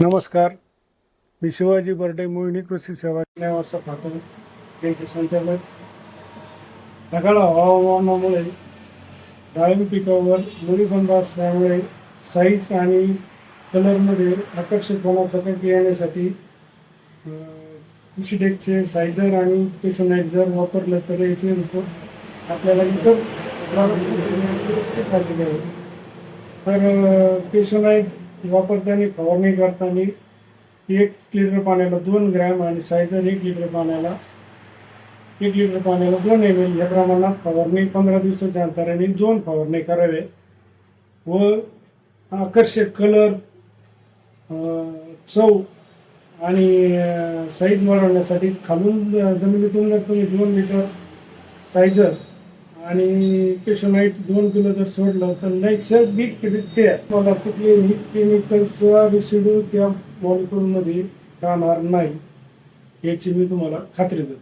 नमस्कार. मी शिवाजी बर्डे मोहिनी कृषी सेवा वाजता पाहतो त्यांचे संचालक. ढगाळ हवामानामुळे डाळिंब पिकावर मुळीबंद असल्यामुळे साईज आणि कलरमध्ये आकर्षकपणा चकाकी येण्यासाठी कृषीडेकचे सायझर आणि पेसोनाईट जर वापरलं तर याचे रिपोर्ट आपल्याला इतर झालेले आहे. तर पेसोनाईट वापरताना फवारणी करताना 1 लिटर पाण्याला 2 ग्रॅम आणि सायझर 1 लिटर पाण्याला 2 ml या प्रमाणात फवारणी 15 दिवसाच्या अंतराने 2 फवारणी करावे व आकर्षक कलर, चव आणि साईज वाढवण्यासाठी खालून जमिनीतून जर तुम्ही 2 लिटर सायझर आणि पेसोनाईट 2 किलो जर सोडलं तर नैसर्गिकरित्या मला कुठलेही केमिकलचा रेसिड्यू त्या मॉलिक्यूलमध्ये राहणार नाही याची मी तुम्हाला खात्री देतो.